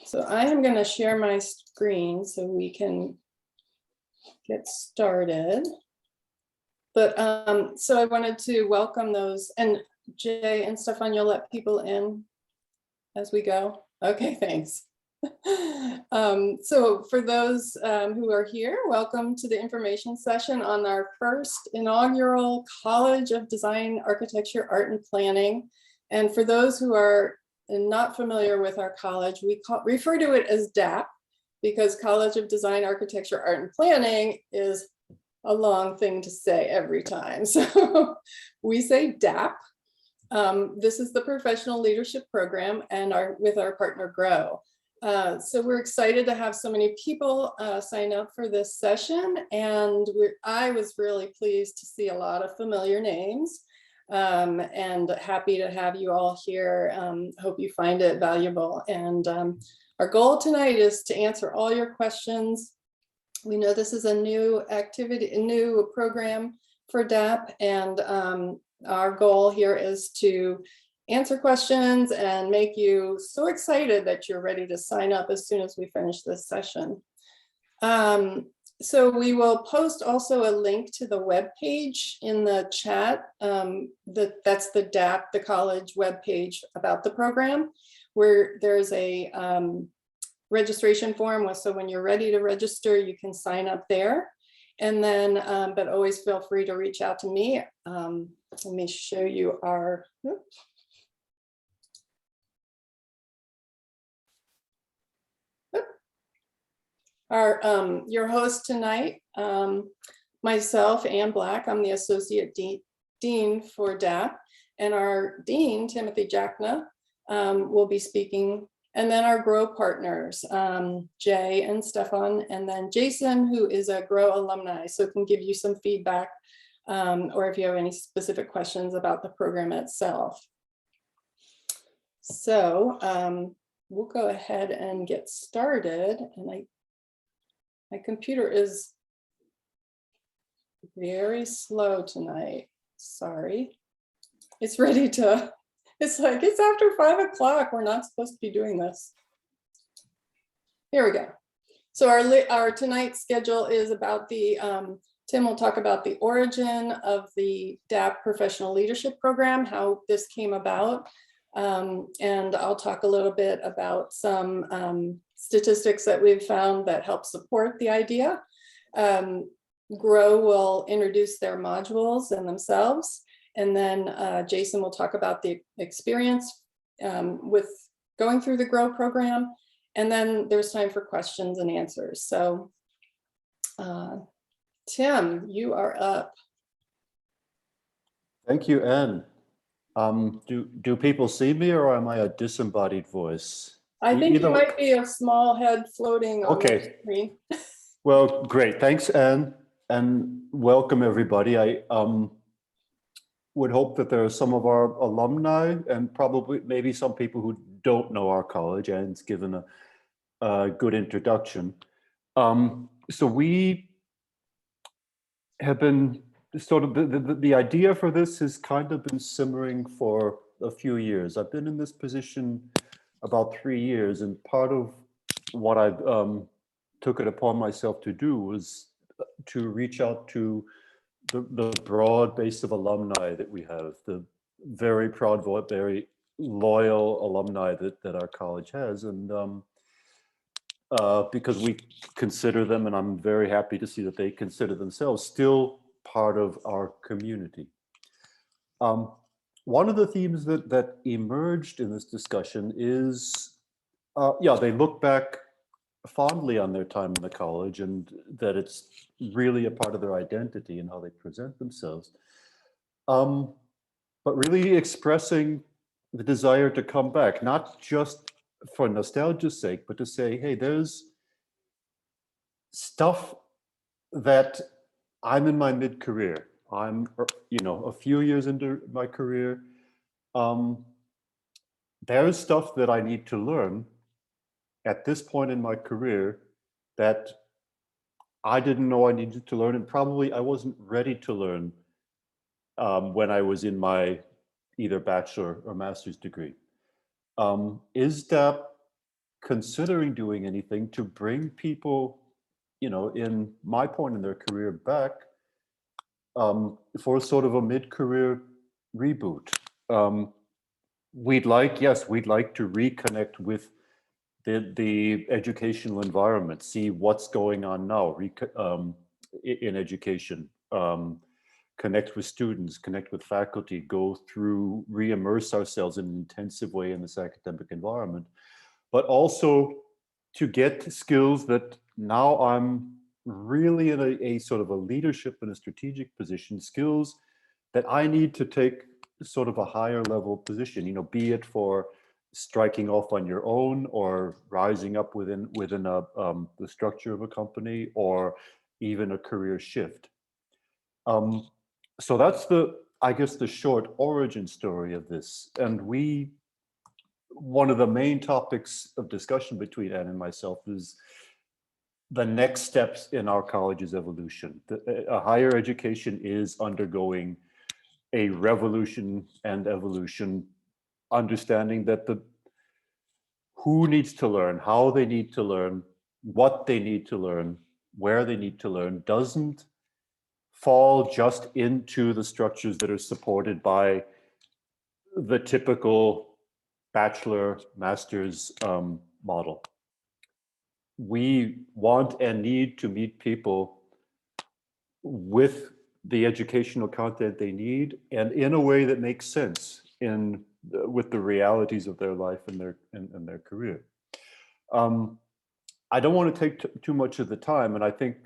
So I am going to share my screen so we can get started. But so I wanted to welcome those, and Jay and Stefan, you'll let people in as we go. Okay, thanks. So for those who are here, welcome to the information session on our first inaugural College of Design, Architecture, Art and Planning. And for those who are not familiar with our college, we refer to it as DAAP because College of Design, Architecture, Art and Planning is a long thing to say every time. So we say DAAP. This is the professional leadership program and with our partner Grow. So we're excited to have so many people sign up for this session, and I was really pleased to see a lot of familiar names, and happy to have you all here. Hope you find it valuable. And our goal tonight is to answer all your questions. We know this is a new activity, a new program for DAAP, and our goal here is to answer questions and make you so excited that you're ready to sign up as soon as we finish this session. So we will post also a link to the web page in the chat. That's the DAAP, the college web page about the program, where there's a registration form. So when you're ready to register, you can sign up there. And then, but always feel free to reach out to me. Let me show you our, your host tonight, myself, Ann Black. I'm the Associate Dean for DAAP, and our Dean, Timothy Jackna, will be speaking. And then our Grow partners, Jay and Stefan, and then Jason, who is a Grow alumni, so can give you some feedback, or if you have any specific questions about the program itself. So we'll go ahead and get started. And my computer is very slow tonight. Sorry. It's ready to, it's like, it's after 5 o'clock. We're not supposed to be doing this. Here we go. So our tonight's schedule is about the, Tim will talk about the origin of the DAAP Professional Leadership Program, how this came about. And I'll talk a little bit about some statistics that we've found that help support the idea. Grow will introduce their modules and themselves. And then Jason will talk about the experience with going through the Grow program. And then there's time for questions and answers. So Tim, you are up. Thank you, Anne. Do people see me, or am I a disembodied voice? I think you might be a small head floating on the screen. Well, great. Thanks, Anne, and welcome everybody. I would hope that there are some of our alumni and probably maybe some people who don't know our college. Anne's given a good introduction. So we have been sort of the idea for this has kind of been simmering for a few years. I've been in this position about 3 years, and part of what I took it upon myself to do was to reach out to the broad base of alumni that we have, the very proud, very loyal alumni that our college has, and because we consider them, and I'm very happy to see that they consider themselves still part of our community. One of the themes that emerged in this discussion is, they look back fondly on their time in the college, and that it's really a part of their identity and how they present themselves. But really expressing the desire to come back, not just for nostalgia's sake, but to say, hey, there's stuff that I'm in my mid-career. I'm, a few years into my career. There's stuff that I need to learn at this point in my career that I didn't know I needed to learn, and probably I wasn't ready to learn when I was in my either bachelor or master's degree. Is DAAP considering doing anything to bring people, in my point in their career back for sort of a mid-career reboot. We'd like to reconnect with the educational environment, see what's going on now in education, connect with students, connect with faculty, go through, re-immerse ourselves in an intensive way in this academic environment, but also to get skills that now I'm really in a sort of a leadership and a strategic position, skills that I need to take sort of a higher level position, be it for striking off on your own or rising up within the structure of a company, or even a career shift. So that's I guess the short origin story of this. And one of the main topics of discussion between Anne and myself is the next steps in our college's evolution. Higher education is undergoing a revolution and evolution, understanding that who needs to learn, how they need to learn, what they need to learn, where they need to learn, doesn't fall just into the structures that are supported by the typical bachelor, master's model. We want and need to meet people with the educational content they need, and in a way that makes sense with the realities of their life and their career. I don't want to take too much of the time, and I think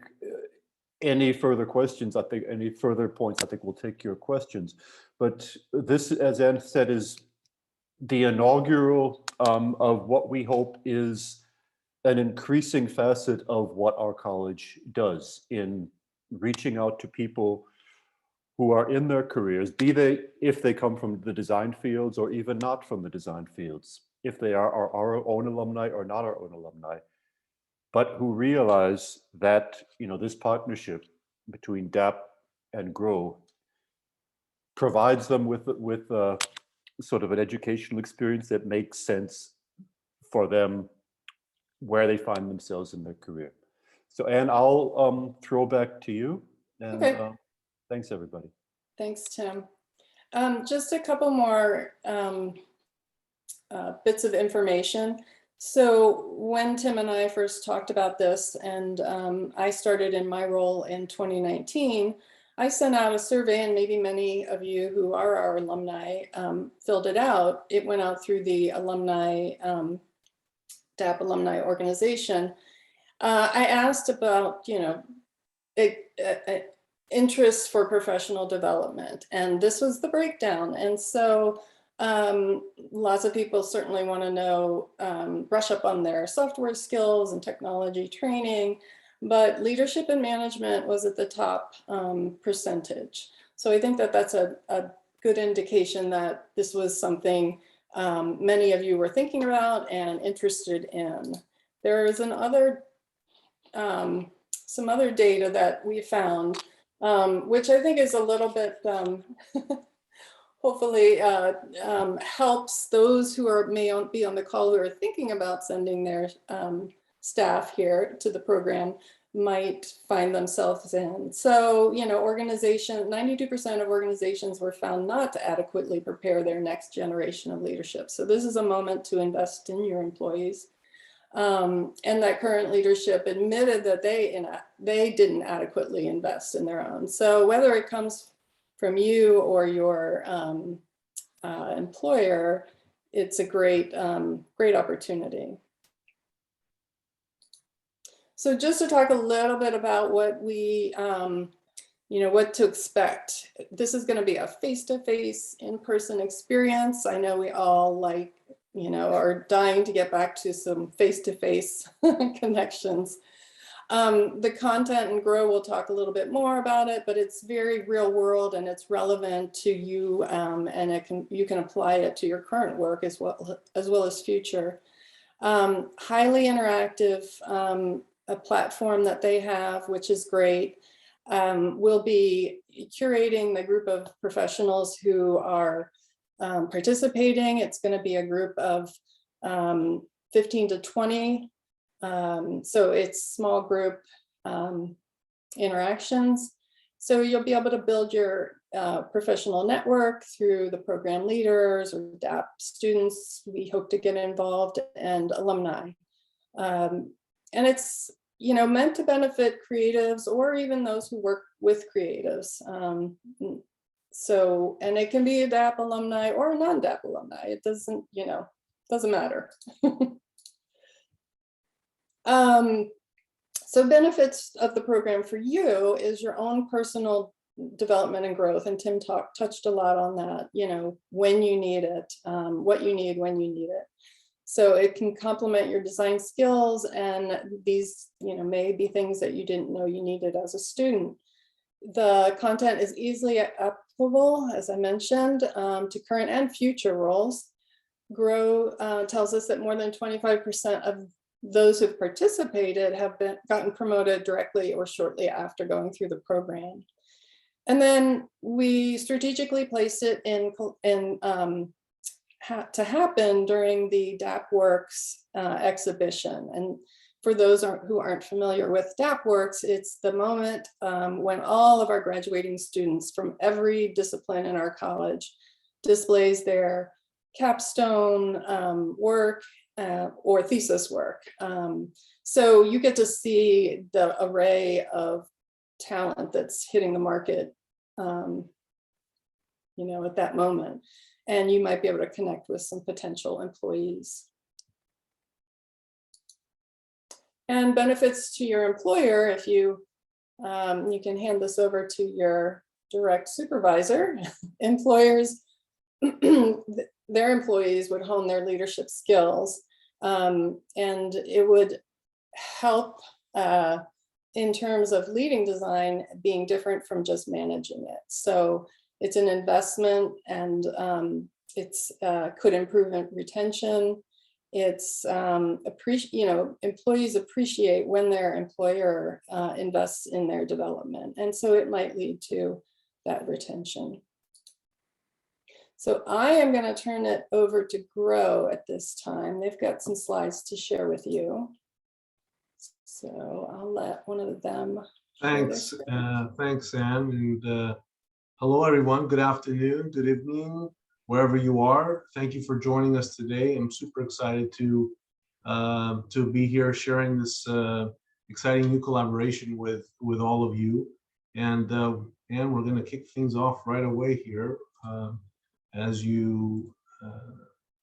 any further questions, any further points, I think we'll take your questions. But this, as Anne said, is the inaugural of what we hope is an increasing facet of what our college does in reaching out to people who are in their careers, if they come from the design fields or even not from the design fields, if they are our own alumni or not our own alumni, but who realize that this partnership between DAAP and GROW provides them with sort of an educational experience that makes sense for them where they find themselves in their career. So Anne, I'll throw back to you. And Okay. Thanks, everybody. Thanks, Tim. Just a couple more bits of information. So when Tim and I first talked about this, and I started in my role in 2019, I sent out a survey, and maybe many of you who are our alumni filled it out. It went out through the DAAP alumni organization. I asked about, interests for professional development, and this was the breakdown. And so lots of people certainly want to know, brush up on their software skills and technology training, but leadership and management was at the top percentage. So I think that that's a good indication that this was something many of you were thinking about and interested in. There is some other data that we found, which I think is a little bit, hopefully helps those who may be on the call who are thinking about sending their staff here to the program might find themselves in. So, 92% of organizations were found not to adequately prepare their next generation of leadership. So this is a moment to invest in your employees. And that current leadership admitted that they didn't adequately invest in their own. So whether it comes from you or your employer, it's a great opportunity. So just to talk a little bit about what what to expect. This is going to be a face-to-face, in-person experience. I know we all are dying to get back to some face-to-face connections. The content and GROW, we'll talk a little bit more about it, but it's very real world and it's relevant to you, and you can apply it to your current work as well as future. Highly interactive, a platform that they have, which is great. We'll be curating the group of professionals who are participating. It's going to be a group of 15 to 20. So it's small group interactions. So you'll be able to build your professional network through the program leaders or DAAP students we hope to get involved, and alumni. And it's, you know, meant to benefit creatives or even those who work with creatives. So, and it can be a DAAP alumni or a non-DAAP alumni. It doesn't, you know, doesn't matter. So benefits of the program for you is your own personal development and growth. And Tim touched a lot on that, you know, when you need it, what you need, when you need it. So it can complement your design skills, and these, you know, may be things that you didn't know you needed as a student. The content is easily applicable, as I mentioned, to current and future roles. Grow tells us that more than 25% of those who've participated have gotten promoted directly or shortly after going through the program. And then we strategically place it to happen during the DAAP Works exhibition. And for those who aren't familiar with DAAP Works, it's the moment when all of our graduating students from every discipline in our college displays their capstone work or thesis work. So you get to see the array of talent that's hitting the market, you know, at that moment. And you might be able to connect with some potential employees. And benefits to your employer, if you can hand this over to your direct supervisor. Employers, their employees would hone their leadership skills, and it would help in terms of leading design being different from just managing it. So it's an investment, and it's could improve retention. It's you know, employees appreciate when their employer invests in their development, and so it might lead to that retention. So I am going to turn it over to Grow at this time. They've got some slides to share with you. So I'll let one of them. Thanks, thanks, Anne, and hello, everyone. Good afternoon, good evening, wherever you are. Thank you for joining us today. I'm super excited to be here sharing this exciting new collaboration with all of you. And we're going to kick things off right away here. As you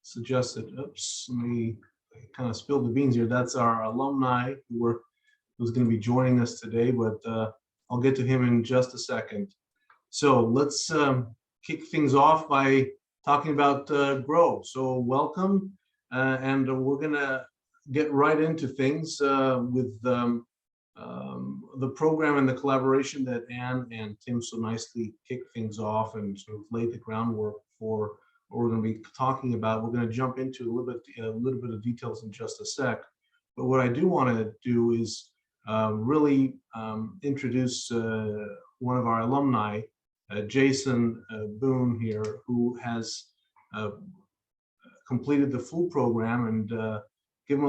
suggested, oops, let me kind of spill the beans here. That's our alumni who's going to be joining us today, but I'll get to him in just a second. So let's kick things off by talking about Grow. So welcome, and we're going to get right into things with the program and the collaboration that Anne and Tim so nicely kicked things off and sort of laid the groundwork for what we're going to be talking about. We're going to jump into a little bit of details in just a sec. But what I do want to do is really introduce one of our alumni, Jason Boone here, who has completed the full program, and give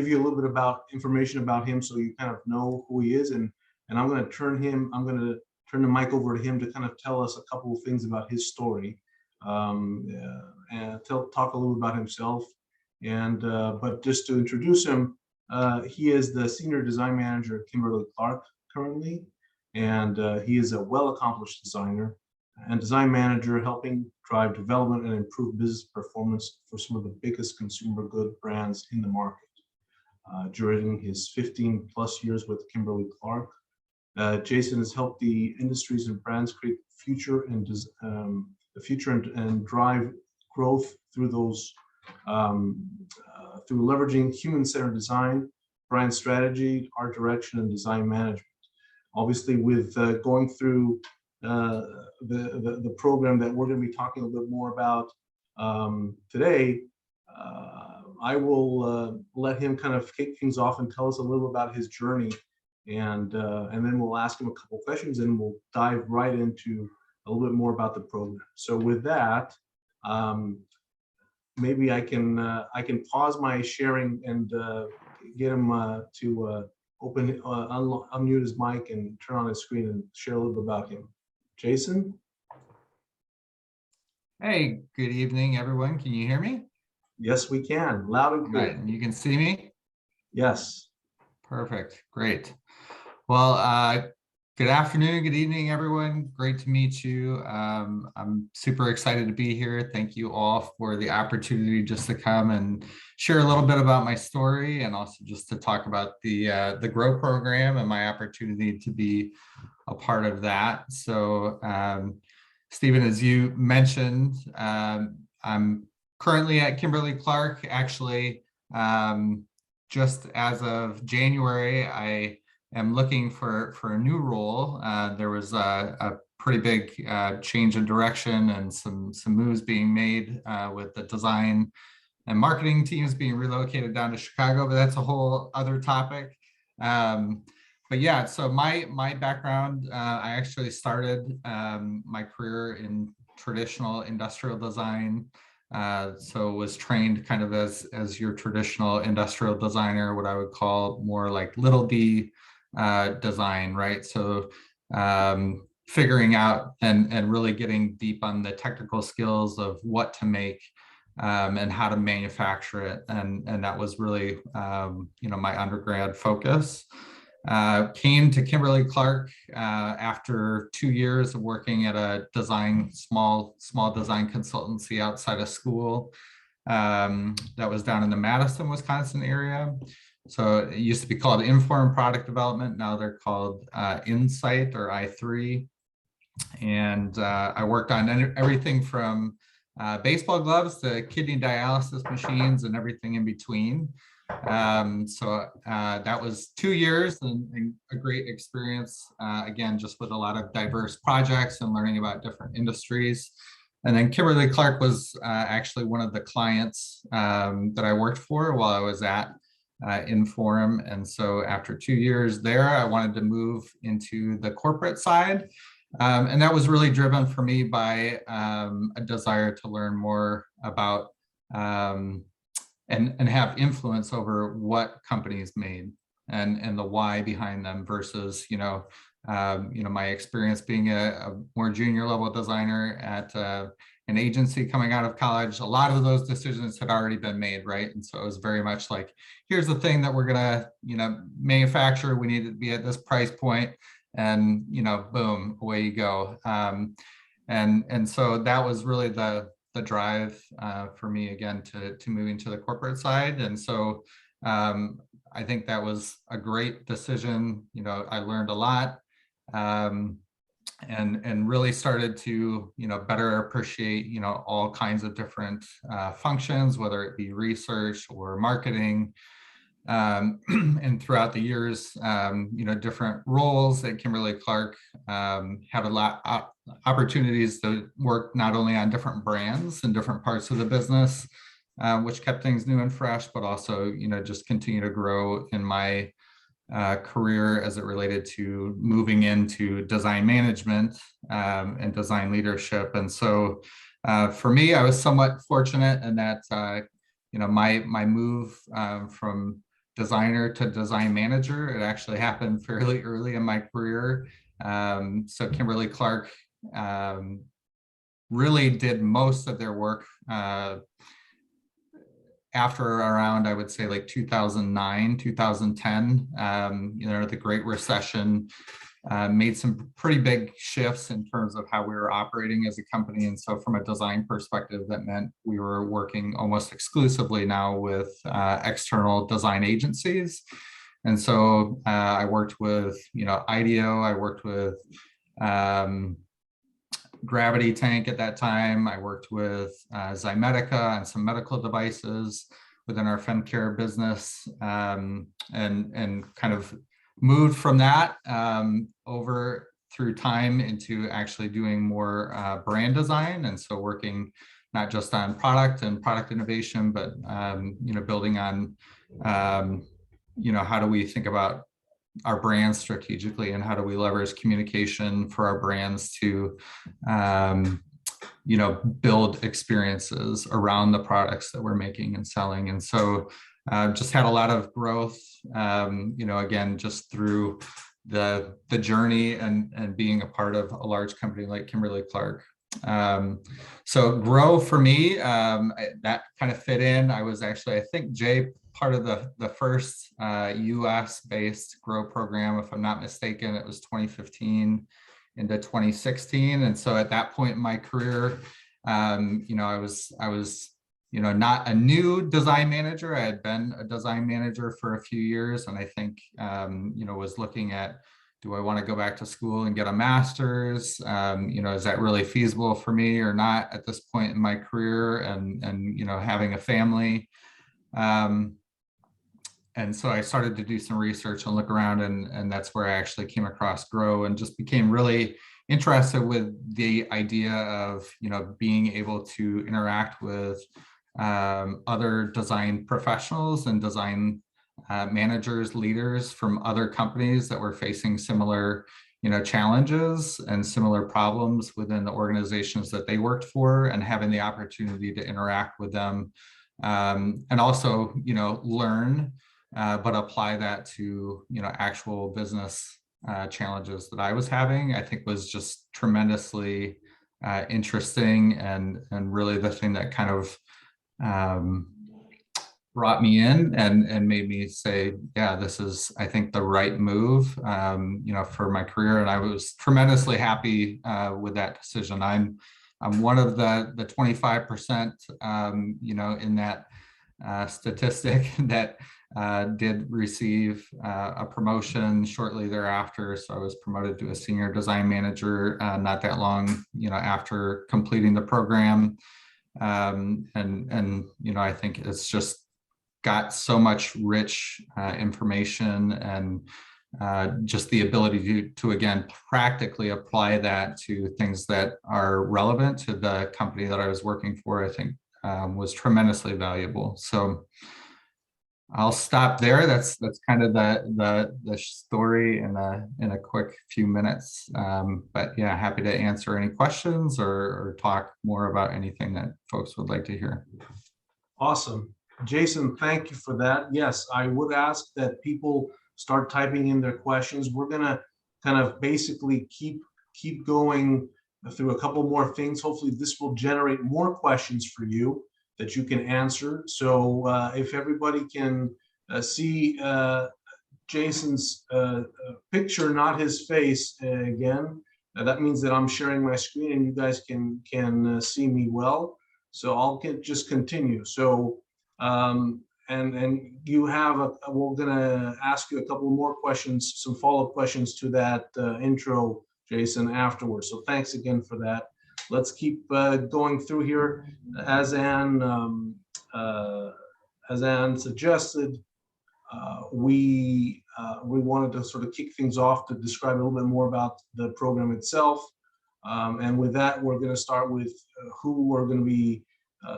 you a little bit about information about him so you kind of know who he is. And I'm going to turn the mic over to him to kind of tell us a couple of things about his story, and talk a little about himself. And but just to introduce him, he is the senior design manager at Kimberly-Clark currently, and he is a well-accomplished designer and design manager, helping drive development and improve business performance for some of the biggest consumer good brands in the market. During his 15+ years with Kimberly-Clark, Jason has helped the industries and brands create the future and drive growth through those through leveraging human-centered design, brand strategy, art direction, and design management. Obviously, with going through the program that we're going to be talking a little bit more about today, I will let him kind of kick things off and tell us a little about his journey, and then we'll ask him a couple of questions, and we'll dive right into a little bit more about the program. So with that, maybe I can pause my sharing and get him to unmute his mic and turn on his screen and share a little bit about him. Jason? Hey, good evening, everyone. Can you hear me? Yes, we can. Loud and clear. Right, and you can see me? Yes. Perfect, great. Well, good afternoon, good evening, everyone. Great to meet you. I'm super excited to be here. Thank you all for the opportunity just to come and share a little bit about my story, and also just to talk about the GROW program and my opportunity to be a part of that. So, Stephen, as you mentioned, I'm currently at Kimberly-Clark. Actually, just as of January, I am looking for a new role. There was a pretty big change in direction and some moves being made with the design and marketing teams being relocated down to Chicago, but that's a whole other topic. But yeah, so my background, I actually started my career in traditional industrial design. So was trained kind of as your traditional industrial designer, what I would call more like little d design, right? So figuring out and really getting deep on the technical skills of what to make and how to manufacture it. And that was really, my undergrad focus. Came to Kimberly-Clark after 2 years of working at a small design consultancy outside of school that was down in the Madison, Wisconsin area. So it used to be called Informed Product Development. Now they're called Insight or I3. And I worked on everything from baseball gloves to kidney dialysis machines and everything in between. So that was 2 years and a great experience, again, just with a lot of diverse projects and learning about different industries. And then Kimberly-Clark was actually one of the clients that I worked for while I was at Inform. And so after 2 years there, I wanted to move into the corporate side. And that was really driven for me by a desire to learn more about and have influence over what companies made and the why behind them versus, my experience being a more junior level designer at an agency coming out of college. A lot of those decisions had already been made, right? And so it was very much like, here's the thing that we're gonna, manufacture. We need to be at this price point, and boom, away you go. And so that was really the drive for me again to moving to the corporate side. And so I think that was a great decision. I learned a lot and really started to better appreciate all kinds of different functions, whether it be research or marketing. And throughout the years, different roles at Kimberly-Clark, had a lot of opportunities to work not only on different brands and different parts of the business, which kept things new and fresh, but also, just continue to grow in my career as it related to moving into design management and design leadership. And so for me, I was somewhat fortunate in that, my move from designer to design manager, it actually happened fairly early in my career. So Kimberly-Clark really did most of their work after around, I would say like 2009, 2010, the Great Recession made some pretty big shifts in terms of how we were operating as a company. And so from a design perspective, that meant we were working almost exclusively now with external design agencies. And so I worked with, IDEO, I worked with Gravity Tank at that time. I worked with Zymedica and some medical devices within our FemCare business, and kind of moved from that over through time into actually doing more brand design. And so working not just on product and product innovation, but building on how do we think about our brands strategically and how do we leverage communication for our brands to build experiences around the products that we're making and selling. And so just had a lot of growth, again, just through the journey and being a part of a large company like Kimberly-Clark. So grow for me, that kind of fit in. I was actually, I think, Jay, part of the first US based grow program, if I'm not mistaken. It was 2015 into 2016. And so at that point in my career, I was not a new design manager. I had been a design manager for a few years. And I think, was looking at, do I want to go back to school and get a master's? Is that really feasible for me or not at this point in my career and having a family? And so I started to do some research and look around, and that's where I actually came across Grow and just became really interested with the idea of, being able to interact with other design professionals and design managers, leaders from other companies that were facing similar, challenges and similar problems within the organizations that they worked for, and having the opportunity to interact with them and also, learn, but apply that to, actual business challenges that I was having, I think was just tremendously interesting and really the thing that kind of brought me in and made me say, yeah, this is, I think, the right move, for my career. And I was tremendously happy with that decision. I'm one of the 25%, in that statistic that did receive a promotion shortly thereafter. So I was promoted to a senior design manager not that long, after completing the program. And I think it's just got so much rich information and just the ability to again practically apply that to things that are relevant to the company that I was working for, I think was tremendously valuable. So I'll stop there. That's kind of the story in a quick few minutes. But yeah, happy to answer any questions or talk more about anything that folks would like to hear. Awesome. Jason, thank you for that. Yes, I would ask that people start typing in their questions. We're gonna kind of basically keep going through a couple more things. Hopefully this will generate more questions for you that you can answer. So if everybody can see Jason's picture, not his face again, that means that I'm sharing my screen and you guys can see me well. So I'll just continue. So and you have we're gonna ask you a couple more questions, some follow-up questions to that intro, Jason, afterwards. So thanks again for that. Let's keep going through here. As Ann suggested, we wanted to sort of kick things off to describe a little bit more about the program itself. And with that, we're going to start with who we're going to be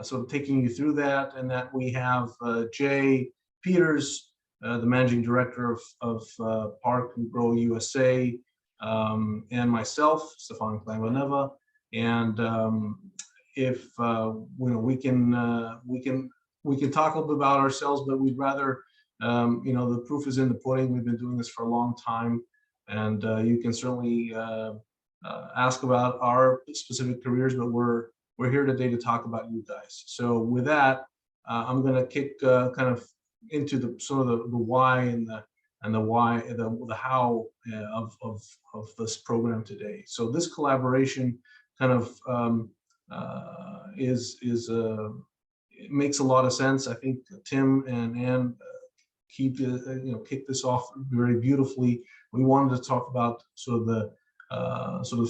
sort of taking you through that, and that we have Jay Peters, the managing director of Park and Grow USA, and myself, Stefan Kleinvaneva. And if we can talk a little bit about ourselves, but we'd rather the proof is in the pudding. We've been doing this for a long time, and you can certainly ask about our specific careers, but we're here today to talk about you guys. So with that, I'm going to kick kind of into the sort of the why and the how of this program today. So this collaboration kind of it makes a lot of sense. I think Tim and Ann kick this off very beautifully. We wanted to talk about sort of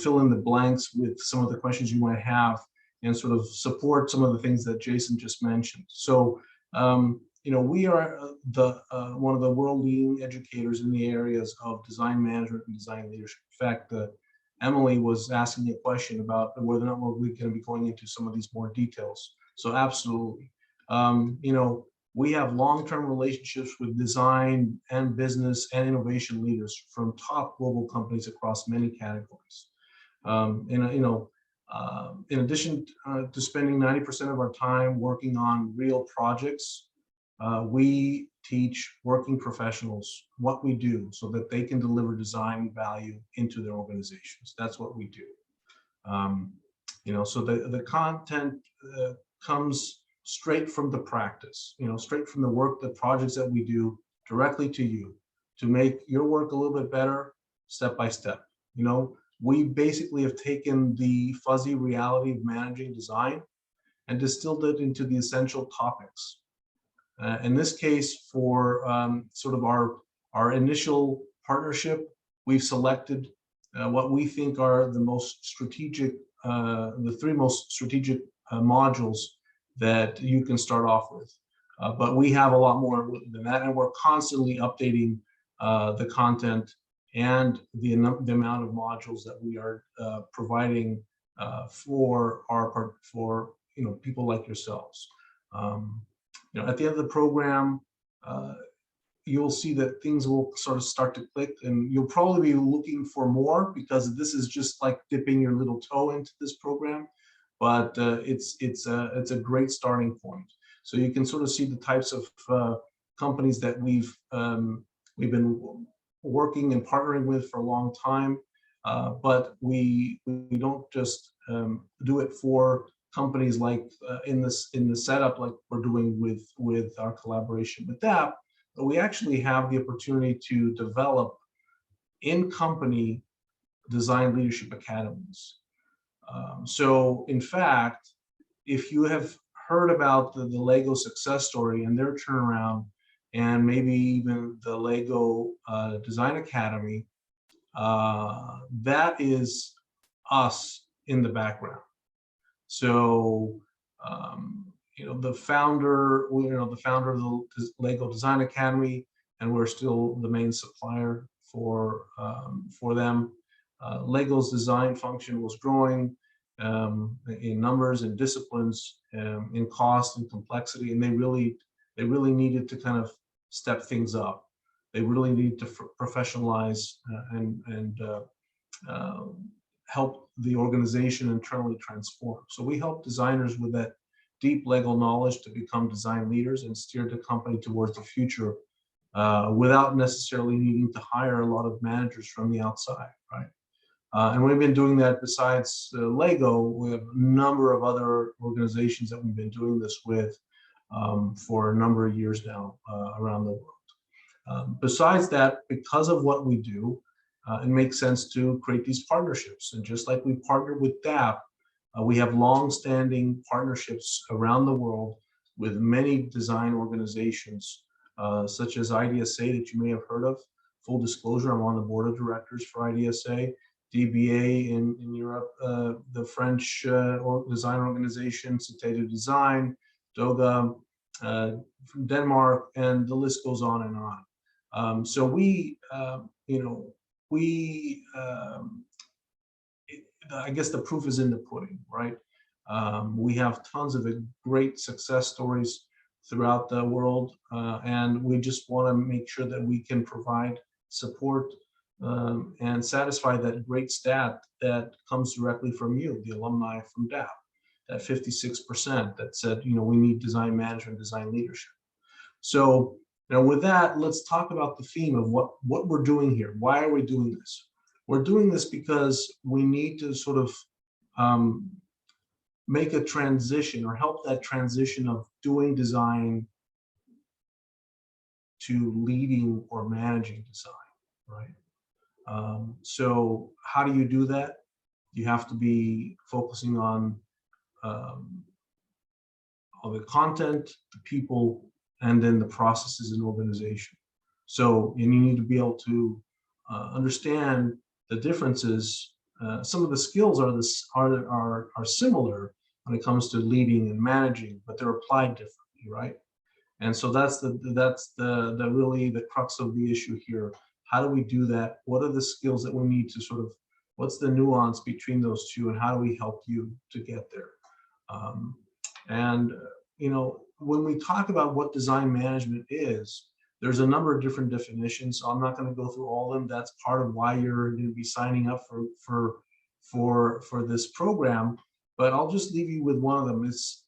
fill in the blanks with some of the questions you might have, and sort of support some of the things that Jason just mentioned. So we are one of the world-leading educators in the areas of design management and design leadership. In fact, Emily was asking me a question about whether or not we're going to be going into some of these more details. So absolutely. We have long-term relationships with design and business and innovation leaders from top global companies across many categories. In addition to spending 90% of our time working on real projects, we teach working professionals what we do so that they can deliver design value into their organizations. That's what we do. So the content comes straight from the practice, straight from the work, the projects that we do directly to you to make your work a little bit better step by step. We basically have taken the fuzzy reality of managing design and distilled it into the essential topics. In this case, for sort of our initial partnership, we've selected what we think are the most strategic, the three most strategic modules that you can start off with. But we have a lot more than that, and we're constantly updating the content and the amount of modules that we are providing for people like yourselves. At the end of the program, you'll see that things will sort of start to click, and you'll probably be looking for more because this is just like dipping your little toe into this program. But it's a great starting point. So you can sort of see the types of companies that we've been working and partnering with for a long time, but we don't just do it for companies like in the setup like we're doing with our collaboration with DAAP, but we actually have the opportunity to develop in-company design leadership academies. So in fact, if you have heard about the Lego success story and their turnaround, and maybe even the Lego Design Academy, that is us in the background. So, the founder of the Lego Design Academy, and we're still the main supplier for them. Lego's design function was growing in numbers and disciplines, in cost and complexity, and they really needed to kind of step things up. They really need to professionalize and help the organization internally transform. So we help designers with that deep Lego knowledge to become design leaders and steer the company towards the future without necessarily needing to hire a lot of managers from the outside, right? And we've been doing that besides Lego. We have a number of other organizations that we've been doing this with for a number of years now around the world. Besides that, because of what we do, it makes sense to create these partnerships. And just like we partnered with DAAP, we have long-standing partnerships around the world with many design organizations, such as IDSA that you may have heard of. Full disclosure, I'm on the board of directors for IDSA. DBA in Europe, the French design organization, Cité du Design, DOGA, Denmark, and the list goes on and on. So I guess the proof is in the pudding, right? We have tons of great success stories throughout the world, and we just want to make sure that we can provide support and satisfy that great stat that comes directly from you, the alumni from DAAP, that 56% that said, we need design management, design leadership. So with that, let's talk about the theme of what we're doing here. Why are we doing this? We're doing this because we need to sort of make a transition or help that transition of doing design to leading or managing design, right? So how do you do that? You have to be focusing on the content, the people, and then the processes and organization. So you need to be able to understand the differences. Some of the skills are similar when it comes to leading and managing, but they're applied differently, right? And so that's really the crux of the issue here. How do we do that? What are the skills that we need to sort of, what's the nuance between those two, and how do we help you to get there? When we talk about what design management is, there's a number of different definitions. So I'm not going to go through all of them. That's part of why you're going to be signing up for this program, but I'll just leave you with one of them. It's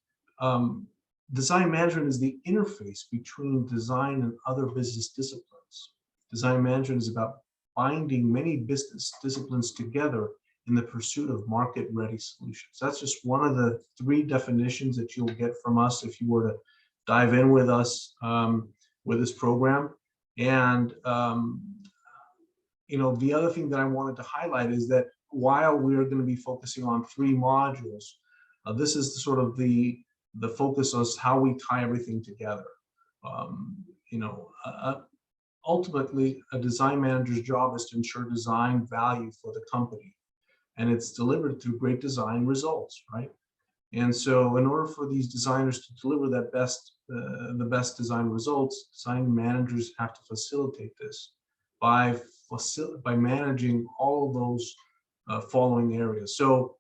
design management is the interface between design and other business disciplines. Design management is about binding many business disciplines together in the pursuit of market-ready solutions. That's just one of the 3 definitions that you'll get from us if you were to dive in with us with this program. And you know, the other thing that I wanted to highlight is that while we're going to be focusing on 3 modules, this is sort of the focus on how we tie everything together. You know, ultimately, a design manager's job is to ensure design value for the company, and it's delivered through great design results, right? And so in order for these designers to deliver that the best design results, design managers have to facilitate this by managing all of those following areas. So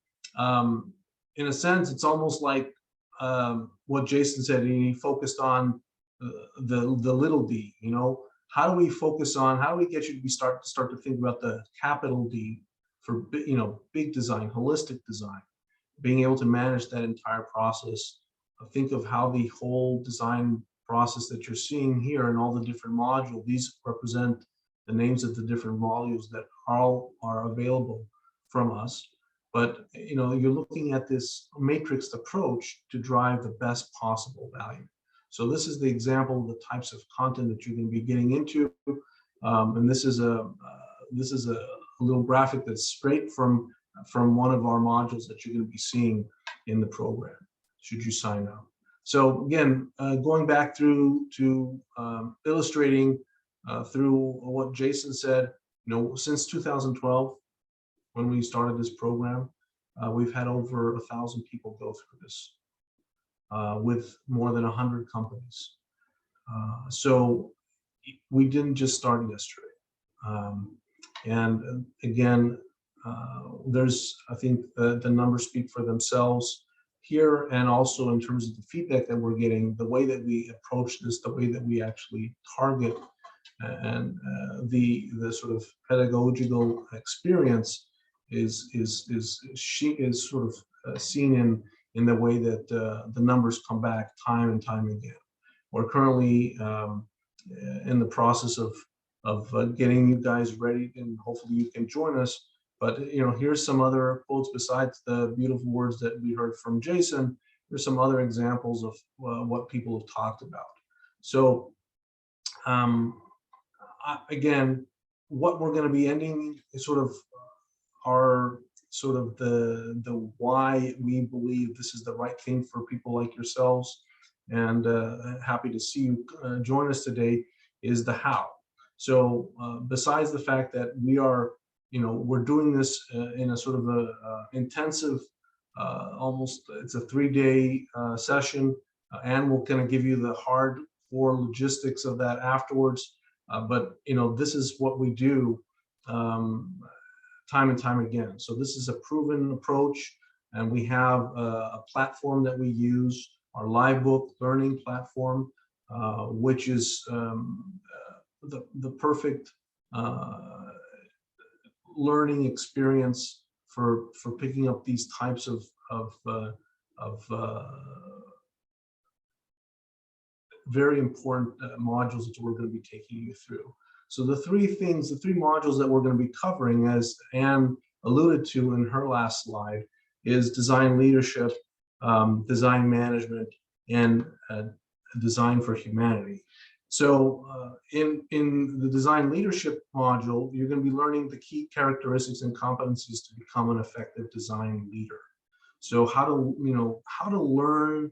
in a sense, it's almost like what Jason said. He focused on the little d. You know, how do we focus on, how do we get you to start to think about the capital D for, you know, big design, holistic design, being able to manage that entire process. Think of how the whole design process that you're seeing here and all the different modules, these represent the names of the different modules that all are available from us. But, you know, you're looking at this matrixed approach to drive the best possible value. So this is the example of the types of content that you're going to be getting into. And this is a little graphic that's straight from one of our modules that you're going to be seeing in the program, should you sign up. So again, going back through to illustrating through what Jason said, you know, since 2012, when we started this program, we've had over 1,000 people go through this with more than 100 companies. So we didn't just start yesterday. And again, there's, I think the numbers speak for themselves here, and also in terms of the feedback that we're getting, the way that we approach this, the way that we actually target, and the sort of pedagogical experience is sort of seen in the way that the numbers come back time and time again. We're currently in the process of getting you guys ready, and hopefully you can join us. But, you know, here's some other quotes besides the beautiful words that we heard from Jason. There's some other examples of what people have talked about. So again, what we're going to be ending is sort of the why we believe this is the right thing for people like yourselves, and happy to see you join us today, is the how. So besides the fact that we are, you know, we're doing this in a sort of a intensive, almost, it's a 3-day session, and we're going to give you the hardcore logistics of that afterwards. But, you know, this is what we do time and time again. So this is a proven approach, and we have a platform that we use, our live book learning platform, which is the perfect learning experience for picking up these types of very important modules that we're going to be taking you through. So the 3 modules that we're going to be covering, as Anne alluded to in her last slide, is design leadership, design management, and design for humanity. So in the design leadership module, you're going to be learning the key characteristics and competencies to become an effective design leader. So how to learn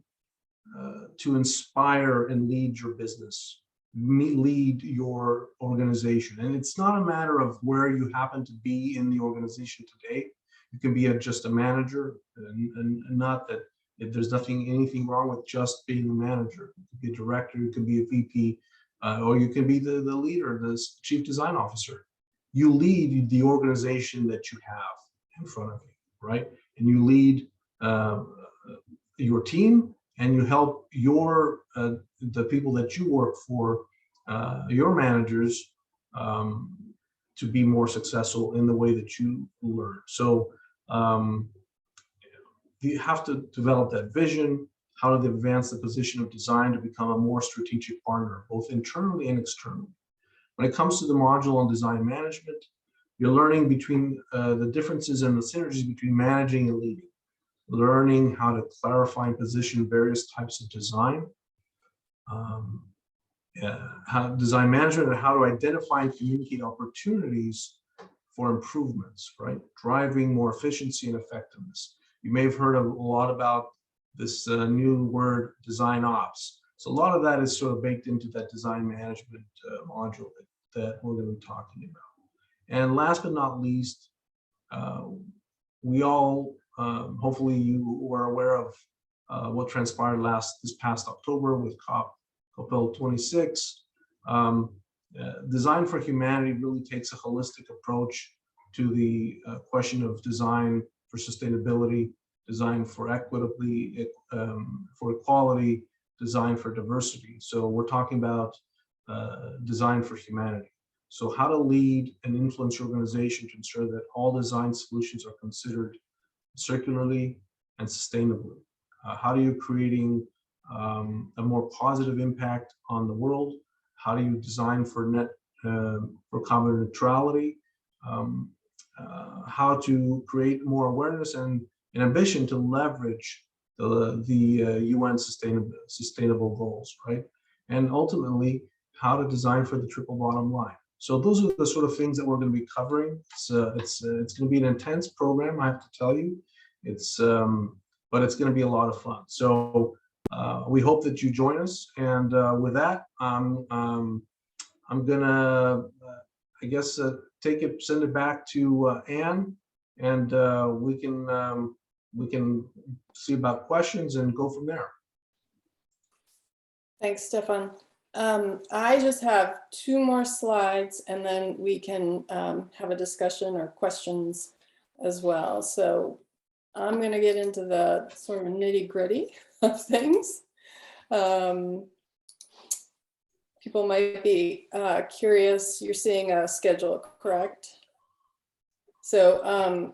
to inspire and lead your business, lead your organization. And it's not a matter of where you happen to be in the organization today. You can be just a manager, and not that there's anything wrong with just being a manager. You can be a director, you can be a VP, or you can be the leader, the chief design officer. You lead the organization that you have in front of you, right? And you lead your team, and you help the people that you work for, your managers, to be more successful in the way that you learn. So You have to develop that vision. How do they advance the position of design to become a more strategic partner, both internally and externally? When it comes to the module on design management, you're learning between the differences and the synergies between managing and leading, learning how to clarify and position various types of design, how design management, and how to identify and communicate opportunities for improvements, right? Driving more efficiency and effectiveness. You may have heard a lot about this new word, design ops. So a lot of that is sort of baked into that design management module that we're going to be talking about. And last but not least, we all, hopefully you were aware of what transpired this past October with COP26. Design for Humanity really takes a holistic approach to the question of design for sustainability, design for for equality, design for diversity. So we're talking about design for humanity. So how to lead and influence your organization to ensure that all design solutions are considered circularly and sustainably. How are you creating a more positive impact on the world? How do you design for carbon neutrality? How to create more awareness and an ambition to leverage the UN sustainable goals, right? And ultimately, how to design for the triple bottom line. So those are the sort of things that we're going to be covering. It's going to be an intense program, I have to tell you. But it's going to be a lot of fun. So we hope that you join us. And with that, I'm gonna, I guess, send it back to Anne, and we can see about questions and go from there. Thanks, Stefan. I just have 2 more slides, and then we can have a discussion or questions as well. So I'm going to get into the sort of nitty-gritty of things. People might be curious. You're seeing a schedule, correct? So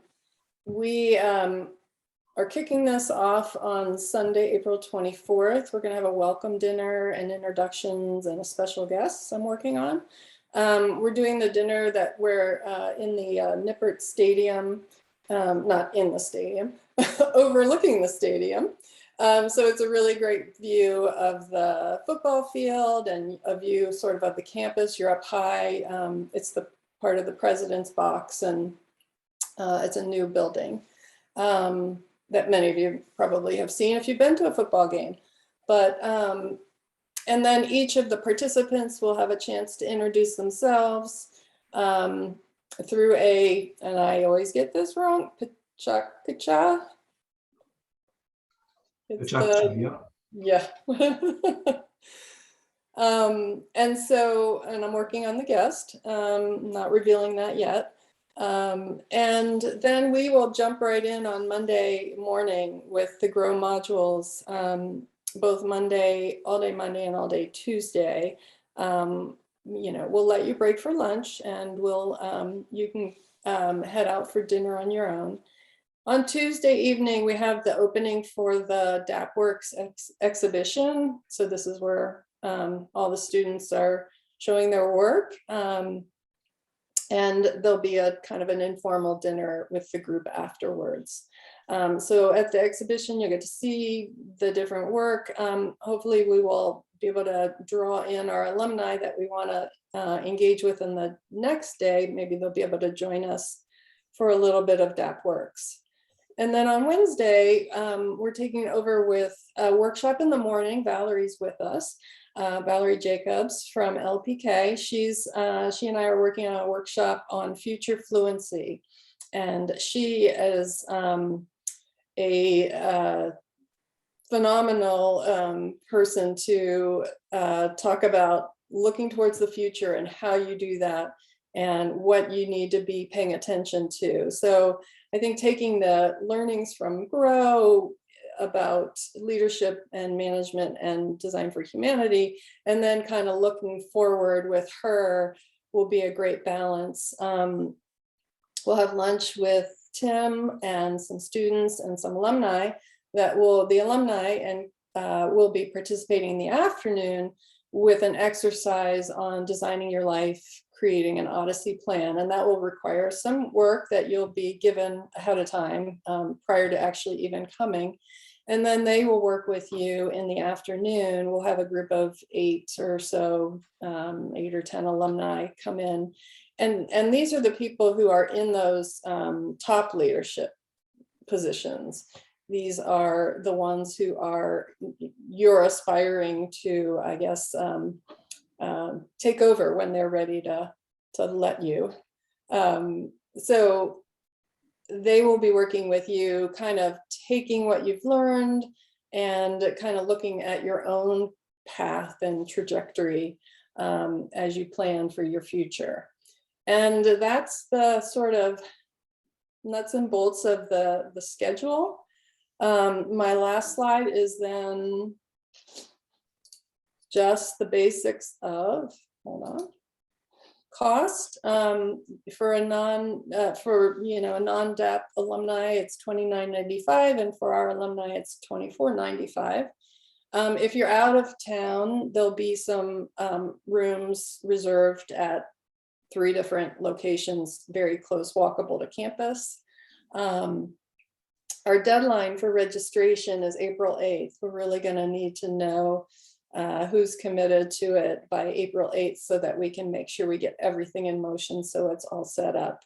we are kicking this off on Sunday, April 24th. We're going to have a welcome dinner and introductions and a special guest I'm working on. We're doing the dinner that we're in the Nippert Stadium, not in the stadium, overlooking the stadium. So it's a really great view of the football field and a view sort of the campus. You're up high. It's the part of the president's box, and it's a new building that many of you probably have seen if you've been to a football game. But and then each of the participants will have a chance to introduce themselves through and I always get this wrong, Picha. Yeah. And I'm working on the guest, not revealing that yet. And then we will jump right in on Monday morning with the GROW modules, both Monday, all day Monday and all day Tuesday. We'll let you break for lunch, and you can head out for dinner on your own. On Tuesday evening, we have the opening for the DAAP Works exhibition. So this is where all the students are showing their work. And there'll be a kind of an informal dinner with the group afterwards. So at the exhibition, you'll get to see the different work. Hopefully we will be able to draw in our alumni that we want to engage with in the next day. Maybe they'll be able to join us for a little bit of DAAP Works. And then on Wednesday, we're taking over with a workshop in the morning. Valerie's with us, Valerie Jacobs from LPK. She and I are working on a workshop on future fluency. And she is a phenomenal person to talk about looking towards the future and how you do that and what you need to be paying attention to. So I think taking the learnings from GROW about leadership and management and design for humanity, and then kind of looking forward with her will be a great balance. We'll have lunch with Tim and some students and some alumni the alumni will be participating in the afternoon with an exercise on designing your life, creating an Odyssey plan. And that will require some work that you'll be given ahead of time prior to actually even coming. And then they will work with you in the afternoon. We'll have a group of 8 or so, 8 or 10 alumni come in. And these are the people who are in those top leadership positions. These are the ones who you're aspiring to, I guess, take over when they're ready to let you. So they will be working with you, kind of taking what you've learned and kind of looking at your own path and trajectory as you plan for your future. And that's the sort of nuts and bolts of the schedule. My last slide is then just the basics of, hold on, cost for a non-DAAP alumni, it's $29.95, and for our alumni, it's $24.95. If you're out of town, there'll be some rooms reserved at 3 different locations, very close, walkable to campus. Our deadline for registration is April 8th. We're really going to need to know who's committed to it by April 8th so that we can make sure we get everything in motion so it's all set up.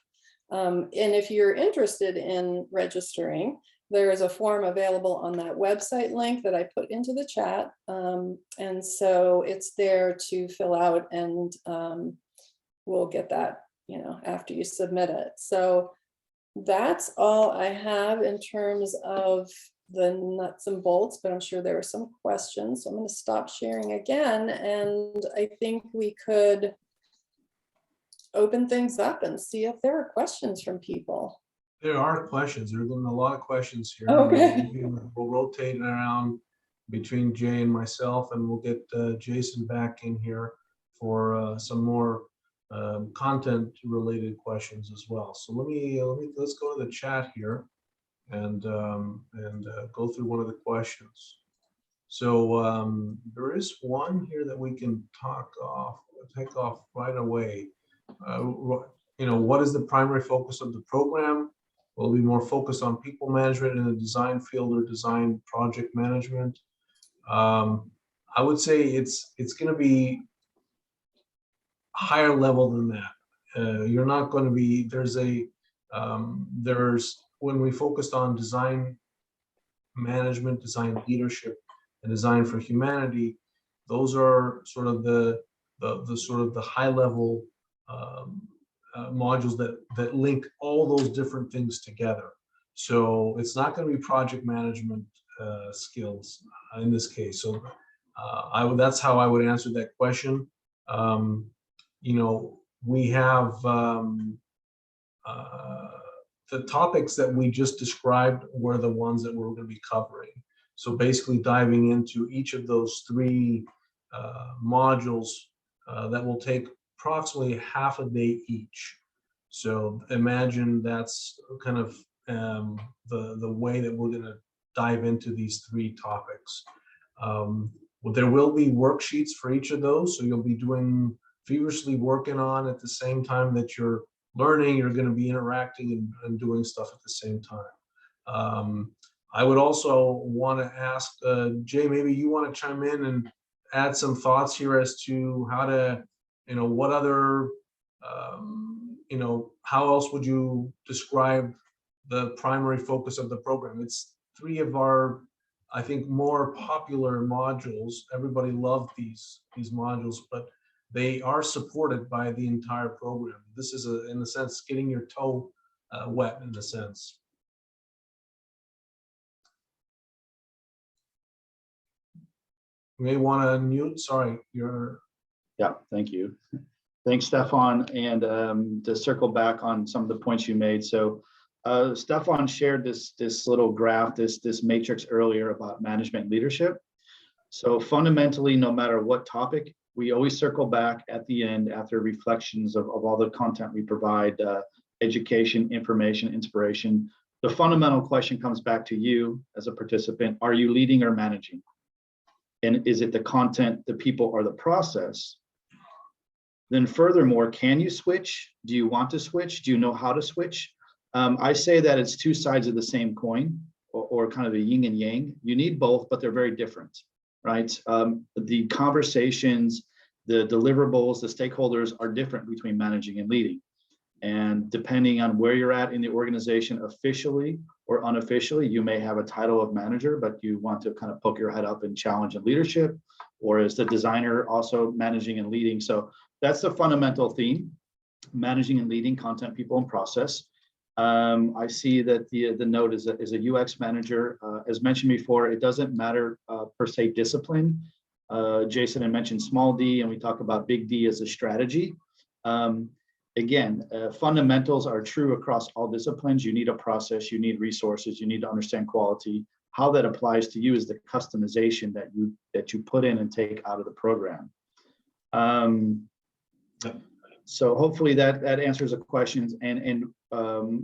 And if you're interested in registering, there is a form available on that website link that I put into the chat. And so it's there to fill out, and we'll get that, after you submit it. So that's all I have in terms of the nuts and bolts, but I'm sure there are some questions. So I'm going to stop sharing again, and I think we could open things up and see if there are questions from people. There are questions. There have been a lot of questions here. Okay. We'll rotate it around between Jay and myself, and we'll get Jason back in here for some more content related questions as well. So let's go to the chat here and go through one of the questions. So there is one here that we can take off right away. What is the primary focus of the program? Will it be more focused on people management in the design field or design project management? I would say it's going to be higher level than that. You're not going to be, when we focused on design management, design leadership, and design for humanity, those are sort of the high level modules that link all those different things together. So it's not going to be project management skills in this case. So that's how I would answer that question. We have the topics that we just described were the ones that we're going to be covering. So basically diving into each of those 3 modules that will take approximately half a day each. So imagine that's kind of the way that we're going to dive into these 3 topics. There will be worksheets for each of those, so you'll be feverishly working on at the same time that you're learning. You're going to be interacting and doing stuff at the same time. I would also want to ask Jay, maybe you want to chime in and add some thoughts here as to how to, what other, how else would you describe the primary focus of the program? It's 3 of our, I think, more popular modules. Everybody loved these modules, but they are supported by the entire program. This is, in a sense, getting your toe wet, in a sense. You may want to unmute. Sorry, you're. Yeah, thank you. Thanks, Stefan. And to circle back on some of the points you made. So Stefan shared this little graph, this matrix earlier about management leadership. So fundamentally, no matter what topic, we always circle back at the end after reflections of all the content we provide education, information, inspiration. The fundamental question comes back to you as a participant. Are you leading or managing? And is it the content, the people, or the process? Then furthermore, can you switch? Do you want to switch? Do you know how to switch? I say that it's two sides of the same coin, or kind of the yin and yang. You need both, but they're very different, right? The conversations, the deliverables, the stakeholders are different between managing and leading. And depending on where you're at in the organization, officially or unofficially, you may have a title of manager, but you want to kind of poke your head up and challenge and leadership, or as the designer also managing and leading. So that's the fundamental theme: managing and leading content, people, and process. I see that the note is a UX manager. As mentioned before, it doesn't matter per se discipline. Jason had mentioned small d, and we talk about big D as a strategy. Again, fundamentals are true across all disciplines. You need a process, you need resources, you need to understand quality. How that applies to you is the customization that you put in and take out of the program. So hopefully that answers the questions, and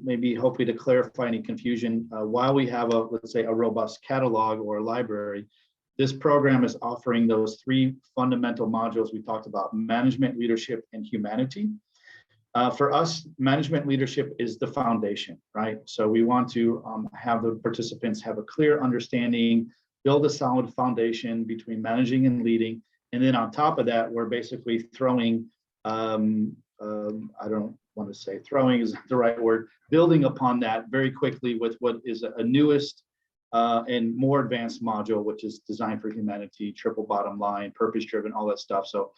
maybe hopefully to clarify any confusion. While we have let's say a robust catalog or a library, this program is offering those three fundamental modules we talked about: management, leadership, and humanity. For us, management leadership is the foundation, right? So we want to have the participants have a clear understanding, build a solid foundation between managing and leading. And then on top of that, we're basically throwing, I don't want to say throwing is not the right word, building upon that very quickly with what is a newest and more advanced module, which is Design for Humanity, triple bottom line, purpose-driven, all that stuff. So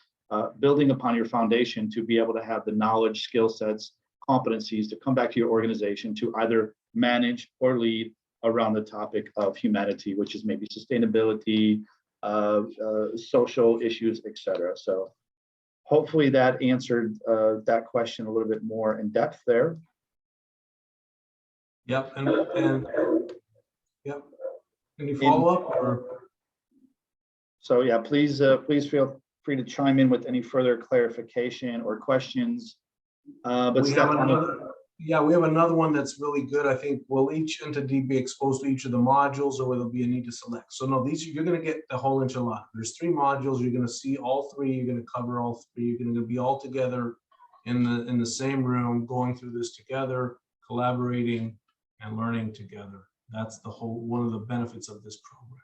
building upon your foundation to be able to have the knowledge, skill sets, competencies to come back to your organization to either manage or lead around the topic of humanity, which is maybe sustainability, social issues, etc. So hopefully that answered that question a little bit more in depth there. Yep, and yep. Any follow-up or? So yeah, please feel free to chime in with any further clarification or questions. But we have another one that's really good. I think, will each entity be exposed to each of the modules, or will there be a need to select? So no, you're going to get the whole enchilada. There's three modules. You're going to see all three. You're going to cover all three. You're going to be all together in the same room, going through this together, collaborating and learning together. That's one of the benefits of this program.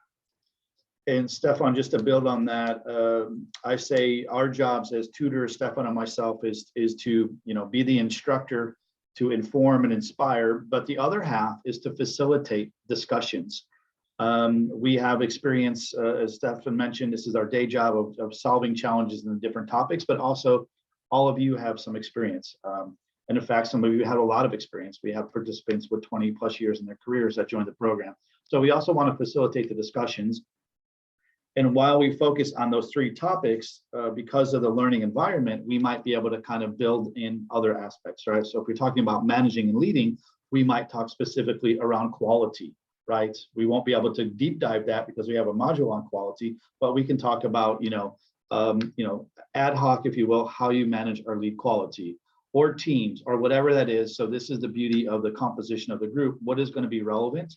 And Stefan, just to build on that, I say our jobs as tutors, Stefan and myself, is to be the instructor, to inform and inspire, but the other half is to facilitate discussions. We have experience, as Stefan mentioned, this is our day job of solving challenges in the different topics, but also all of you have some experience. And in fact, some of you have a lot of experience. We have participants with 20 plus years in their careers that joined the program. So we also want to facilitate the discussions. And while we focus on those three topics, because of the learning environment, we might be able to kind of build in other aspects, right? So if we're talking about managing and leading, we might talk specifically around quality, right? We won't be able to deep dive that because we have a module on quality, but we can talk about, ad hoc, if you will, how you manage or lead quality, or teams, or whatever that is. So this is the beauty of the composition of the group. What is going to be relevant?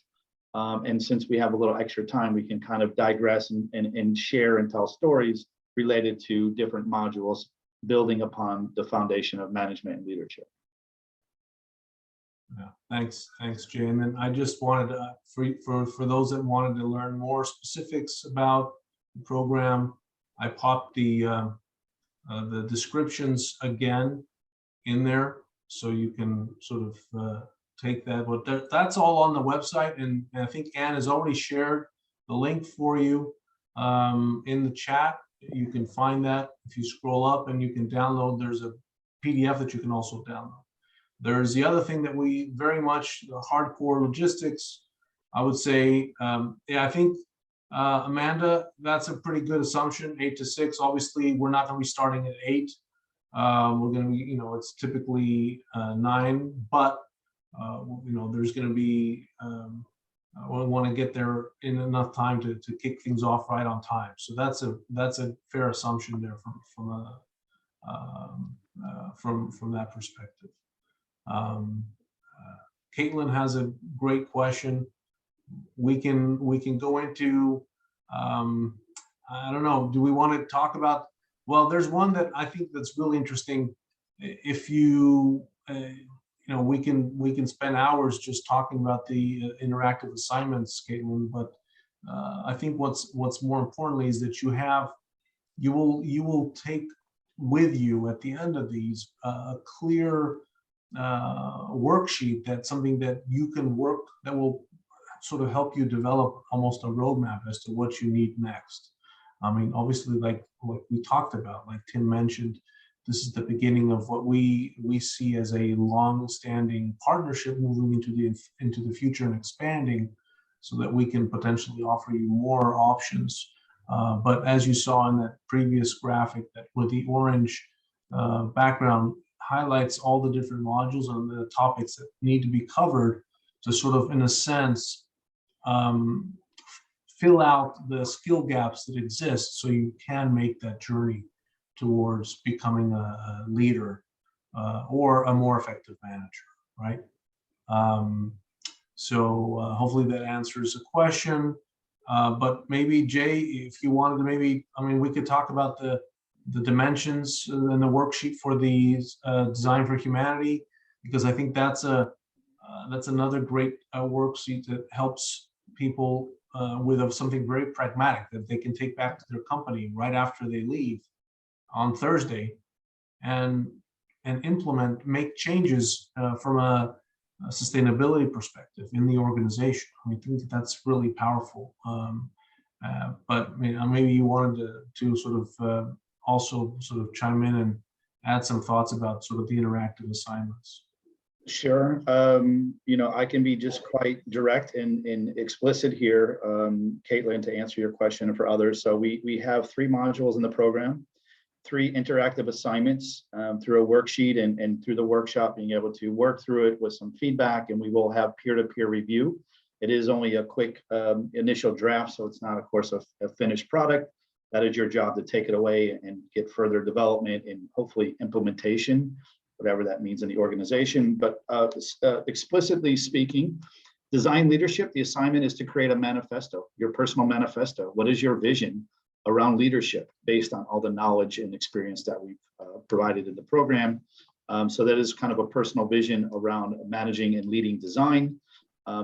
And since we have a little extra time, we can kind of digress and share and tell stories related to different modules, building upon the foundation of management and leadership. Yeah, thanks, Jay. And then I just wanted to, for those that wanted to learn more specifics about the program, I popped the descriptions again in there, so you can sort of take that. But that's all on the website, and I think Anne has already shared the link for you in the chat. You can find that if you scroll up, and you can download. There's a PDF that you can also download. There's the other thing that we very much, the hardcore logistics, I would say, yeah, I think, Amanda, that's a pretty good assumption, 8 to 6. Obviously, we're not going to be starting at 8. We're going to be, it's typically 9, but there's going to be, we want to get there in enough time to kick things off right on time. So that's a fair assumption there from that perspective. Caitlin has a great question. We can go into, I don't know, do we want to talk about, well, there's one that I think that's really interesting. If you, you know, we can spend hours just talking about the interactive assignments, Caitlin, but I think what's more importantly is that you will take with you at the end of these a clear worksheet, that's something that you can work, that will sort of help you develop almost a roadmap as to what you need next. I mean, obviously, like what we talked about, like Tim mentioned, this is the beginning of what we see as a long-standing partnership moving into the future and expanding, so that we can potentially offer you more options. But as you saw in that previous graphic, that with the orange background highlights all the different modules and the topics that need to be covered to sort of, in a sense, fill out the skill gaps that exist, so you can make that journey towards becoming a leader or a more effective manager, right? So hopefully that answers the question. But maybe Jay, if you wanted to, maybe, I mean, we could talk about the dimensions and the worksheet for the Design for Humanity, because I think that's another great worksheet that helps people with something very pragmatic that they can take back to their company right after they leave on Thursday, and implement, make changes from a sustainability perspective in the organization. I think that's really powerful. But I mean, maybe you wanted to sort of also sort of chime in and add some thoughts about sort of the interactive assignments. Sure. You know, I can be just quite direct and explicit here, Caitlin, to answer your question and for others. So we have 3 modules in the program, 3 interactive assignments through a worksheet, and through the workshop being able to work through it with some feedback, and we will have peer-to-peer review. It is only a quick initial draft, so it's not, of course, a finished product. That is your job, to take it away and get further development and hopefully implementation, whatever that means in the organization. But explicitly speaking, design leadership, the assignment is to create a manifesto, your personal manifesto. What is your vision around leadership based on all the knowledge and experience that we've provided in the program? So that is kind of a personal vision around managing and leading design.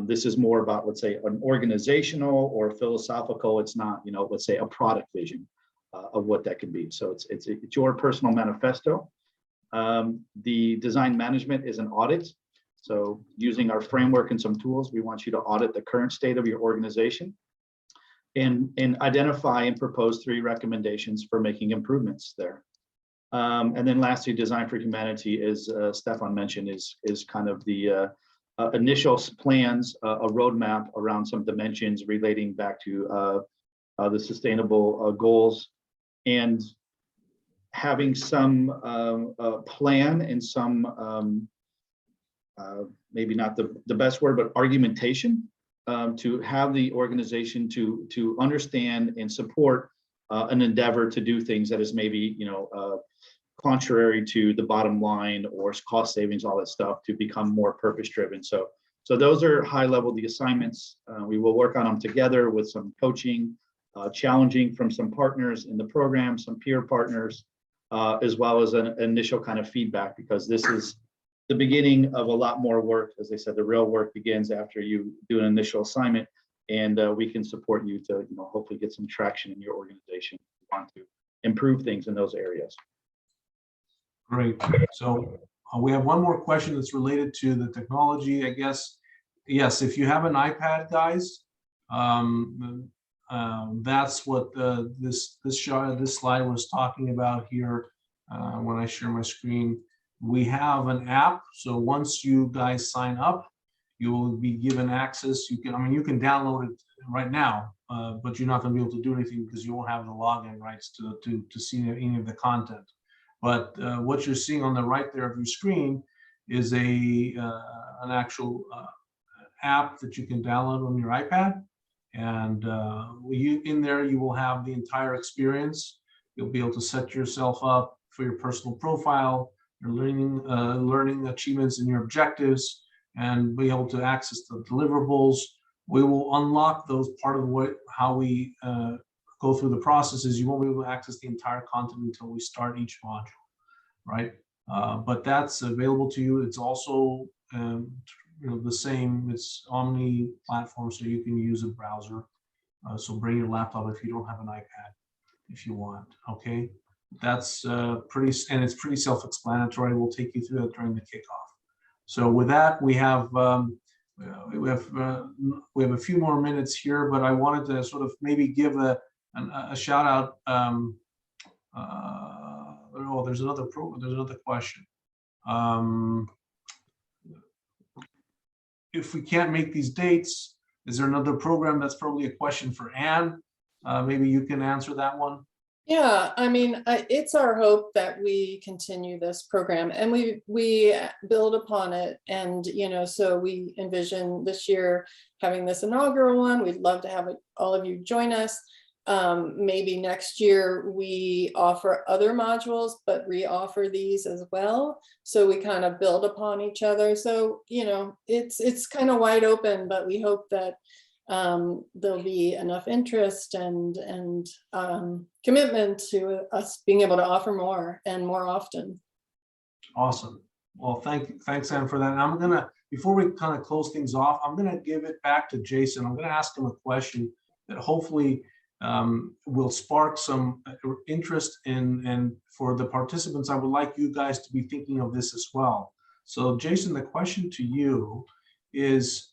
This is more about, let's say, an organizational or philosophical. It's not, you know, let's say a product vision of what that can be. So it's your personal manifesto. The design management is an audit. So using our framework and some tools, we want you to audit the current state of your organization and identify and propose 3 recommendations for making improvements there. And then lastly, Design for Humanity, as Stefan mentioned, is kind of the initial plans, a roadmap around some dimensions relating back to the sustainable goals, and having some plan and some, maybe not the best word, but argumentation to have the organization to understand and support an endeavor to do things that is maybe, you know, contrary to the bottom line or cost savings, all that stuff, to become more purpose driven. So those are high level the assignments. We will work on them together with some coaching, challenging from some partners in the program, some peer partners, as well as an initial kind of feedback, because this is the beginning of a lot more work. As I said, the real work begins after you do an initial assignment, and we can support you to, you know, hopefully get some traction in your organization if you want to improve things in those areas. Great. So we have one more question that's related to the technology, I guess. Yes, if you have an iPad, guys, that's what this slide was talking about here. When I share my screen, we have an app. So once you guys sign up, you will be given access. You can, I mean, you can download it right now, but you're not going to be able to do anything because you won't have the login rights to see any of the content. But what you're seeing on the right there of your screen is an actual app that you can download on your iPad. And in there, you will have the entire experience. You'll be able to set yourself up for your personal profile, your learning achievements and your objectives, and be able to access the deliverables. We will unlock those part of how we go through the processes. You won't be able to access the entire content until we start each module, right? But that's available to you. It's also the same. It's omni platform, so you can use a browser. So bring your laptop if you don't have an iPad, if you want. Okay, that's pretty, and it's pretty self-explanatory. We'll take you through that during the kickoff. So with that, we have a few more minutes here, but I wanted to sort of maybe give a shout out. Oh, there's another question. If we can't make these dates, is there another program? That's probably a question for Anne. Maybe you can answer that one. Yeah, I mean, it's our hope that we continue this program and we build upon it. And, so we envision this year having this inaugural one. We'd love to have all of you join us. Maybe next year we offer other modules, but re-offer these as well. So we kind of build upon each other. So, it's kind of wide open, but we hope that there'll be enough interest and commitment to us being able to offer more and more often. Awesome. Well, thanks, Anne, for that. And I'm gonna, before we kind of close things off, I'm gonna give it back to Jason. I'm gonna ask him a question that hopefully will spark some interest in, and for the participants, I would like you guys to be thinking of this as well. So Jason, the question to you is,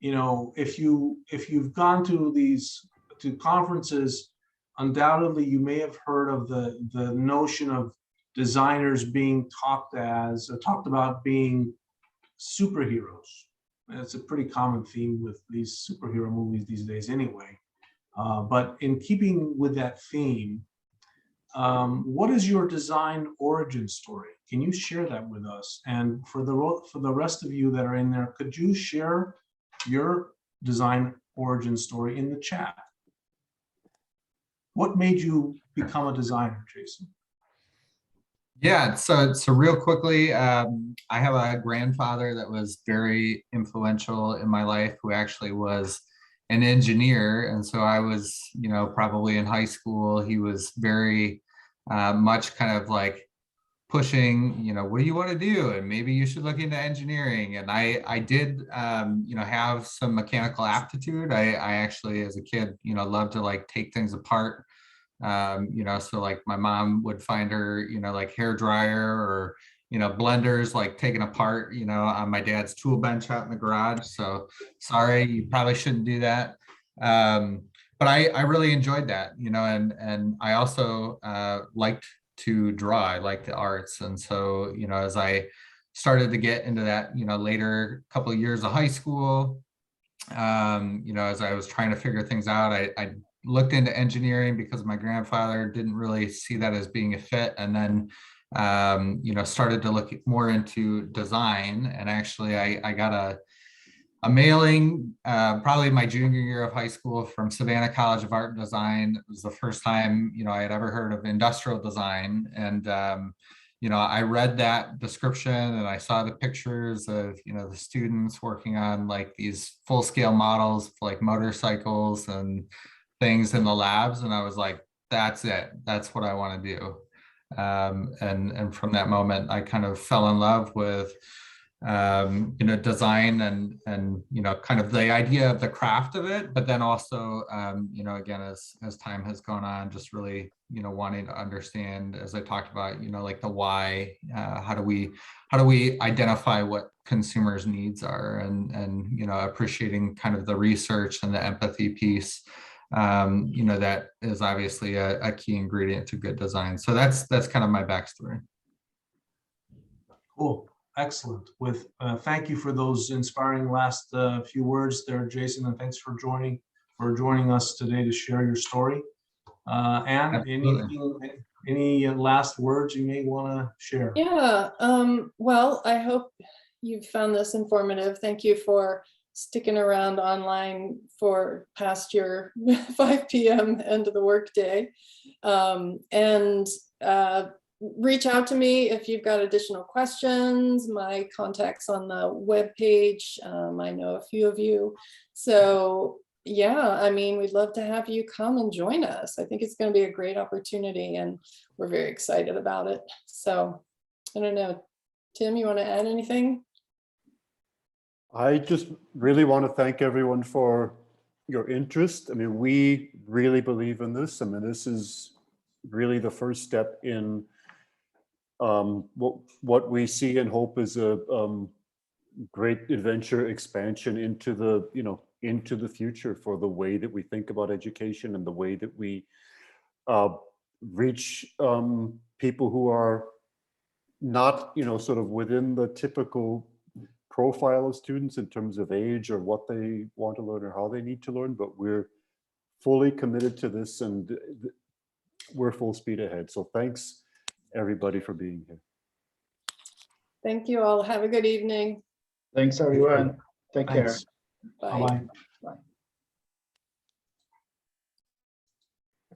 if you've gone to conferences, undoubtedly you may have heard of the notion of designers being talked about being superheroes. And it's a pretty common theme with these superhero movies these days anyway. But in keeping with that theme, what is your design origin story? Can you share that with us? And for the rest of you that are in there, could you share your design origin story in the chat? What made you become a designer, Jason? Yeah, so real quickly, I have a grandfather that was very influential in my life, who actually was an engineer. And so I was, probably in high school, he was very much kind of like pushing, what do you want to do? And maybe you should look into engineering. And I did, have some mechanical aptitude. I actually, as a kid, loved to like take things apart. So like my mom would find her, like hair dryer or, blenders like taken apart, on my dad's tool bench out in the garage. So sorry, you probably shouldn't do that. But I really enjoyed that, and I also liked to draw. I liked the arts. And so, as I started to get into that, later couple of years of high school, as I was trying to figure things out, I looked into engineering because my grandfather didn't really see that as being a fit. And then, started to look more into design. And actually I got a mailing probably my junior year of high school from Savannah College of Art and Design. It was the first time, I had ever heard of industrial design. And, I read that description and I saw the pictures of, the students working on like these full scale models, like motorcycles and things in the labs. And I was like, that's it. That's what I want to do. And from that moment, I kind of fell in love with, design and, kind of the idea of the craft of it, but then also, again, as time has gone on, just really, wanting to understand, as I talked about, like the why, how do we identify what consumers' needs are, and appreciating kind of the research and the empathy piece, that is obviously a key ingredient to good design. So that's kind of my backstory. Cool. Excellent. Thank you for those inspiring last few words there, Jason, and thanks for joining us today to share your story. Anne, any last words you may want to share? Yeah. Well, I hope you found this informative. Thank you for sticking around online for past your 5 p.m. end of the workday. reach out to me if you've got additional questions. My contact's on the webpage. I know a few of you. So yeah, I mean, we'd love to have you come and join us. I think it's going to be a great opportunity and we're very excited about it. So I don't know, Tim, you want to add anything? I just really want to thank everyone for your interest. I mean, we really believe in this. I mean, this is really the first step in what we see and hope is a great adventure expansion into the, into the future for the way that we think about education and the way that we reach people who are not, sort of within the typical profile of students in terms of age or what they want to learn or how they need to learn, but we're fully committed to this and we're full speed ahead. So thanks everybody for being here. Thank you all. Have a good evening. Thanks, everyone. Take care. Thanks. Bye. Bye-bye.